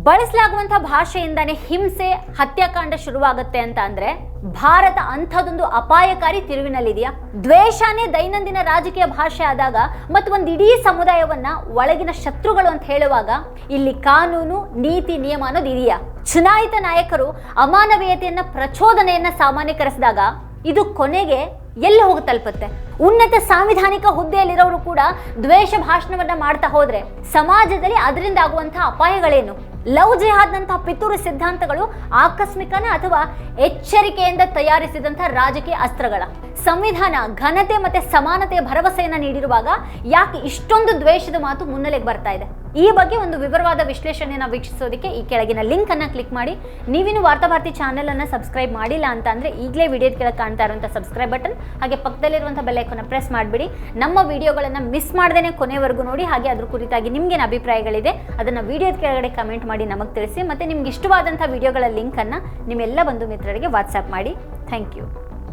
ಬಳಸಲಾಗುವಂತಹ ಭಾಷೆಯಿಂದಾನೇ ಹಿಂಸೆ ಹತ್ಯಾಕಾಂಡ ಶುರುವಾಗುತ್ತೆ ಅಂತ ಅಂದ್ರೆ ಭಾರತ ಅಂಥದೊಂದು ಅಪಾಯಕಾರಿ ತಿರುವಿನಲ್ಲಿದೆಯಾ? ದ್ವೇಷನೇ ದೈನಂದಿನ ರಾಜಕೀಯ ಭಾಷೆ ಆದಾಗ ಮತ್ತು ಒಂದು ಇಡೀ ಸಮುದಾಯವನ್ನ ಒಳಗಿನ ಶತ್ರುಗಳು ಅಂತ ಹೇಳುವಾಗ ಇಲ್ಲಿ ಕಾನೂನು ನೀತಿ ನಿಯಮ ಅನ್ನೋದು ಇದೆಯಾ? ಚುನಾಯಿತ ನಾಯಕರು ಅಮಾನವೀಯತೆಯನ್ನ ಪ್ರಚೋದನೆಯನ್ನ ಸಾಮಾನ್ಯಕರಿಸಿದಾಗ ಇದು ಕೊನೆಗೆ ಎಲ್ಲಿ ಹೋಗಿ ತಲುಪುತ್ತೆ? ಉನ್ನತ ಸಾಂವಿಧಾನಿಕ ಹುದ್ದೆಯಲ್ಲಿರೋರು ಕೂಡ ದ್ವೇಷ ಭಾಷಣವನ್ನ ಮಾಡ್ತಾ ಹೋದ್ರೆ ಸಮಾಜದಲ್ಲಿ ಅದರಿಂದ ಆಗುವಂತಹ ಅಪಾಯಗಳೇನು? ಲವ್ ಜಿಹಾದ್ನಂತಹ ಪಿತೂರಿ ಸಿದ್ಧಾಂತಗಳು ಆಕಸ್ಮಿಕನ ಅಥವಾ ಎಚ್ಚರಿಕೆಯಿಂದ ತಯಾರಿಸಿದಂತಹ ರಾಜಕೀಯ ಅಸ್ತ್ರಗಳ? ಸಂವಿಧಾನ ಘನತೆ ಮತ್ತೆ ಸಮಾನತೆಯ ಭರವಸೆಯನ್ನ ನೀಡಿರುವಾಗ ಯಾಕೆ ಇಷ್ಟೊಂದು ದ್ವೇಷದ ಮಾತು ಮುನ್ನೆಲೆಗೆ ಬರ್ತಾ ಇದೆ? ಈ ಬಗ್ಗೆ ಒಂದು ವಿವರವಾದ ವಿಶ್ಲೇಷಣೆಯನ್ನು ವೀಕ್ಷಿಸೋದಕ್ಕೆ ಈ ಕೆಳಗಿನ ಲಿಂಕ್ ಅನ್ನ ಕ್ಲಿಕ್ ಮಾಡಿ. ನೀವಿನ್ನು ವಾರ್ತಾಭಾರತಿ ಚಾನೆಲ್ ಅನ್ನ ಸಬ್ಸ್ಕ್ರೈಬ್ ಮಾಡಿಲ್ಲ ಅಂತ ಅಂದ್ರೆ ಈಗಲೇ ವಿಡಿಯೋದ ಕೆಳಗೆ ಕಾಣ್ತಾ ಇರುವಂತಹ ಸಬ್ಸ್ಕ್ರೈಬ್ ಬಟನ್ ಹಾಗೆ ಪಕ್ಕದಲ್ಲಿರುವಂತಹ ಬೆಲ್ ಐಕಾನ್ ಪ್ರೆಸ್ ಮಾಡಿಬಿಡಿ. ನಮ್ಮ ವಿಡಿಯೋಗಳನ್ನ ಮಿಸ್ ಮಾಡದೇನೆ ಕೊನೆವರೆಗೂ ನೋಡಿ. ಹಾಗೆ ಅದ್ರ ಕುರಿತಾಗಿ ನಿಮ್ಗೇನು ಅಭಿಪ್ರಾಯಗಳಿದೆ ಅದನ್ನ ವಿಡಿಯೋದ ಕೆಳಗಡೆ ಕಮೆಂಟ್ ಮಾಡಿ ನಮಗೆ ತಿಳಿಸಿ. ಮತ್ತೆ ನಿಮ್ಗೆ ಇಷ್ಟವಾದಂತಹ ವಿಡಿಯೋಗಳ ಲಿಂಕ್ ಅನ್ನ ನಿಮ್ಮೆಲ್ಲ ಬಂಧು ಮಿತ್ರರಿಗೆ ವಾಟ್ಸ್ಆಪ್ ಮಾಡಿ. Thank you.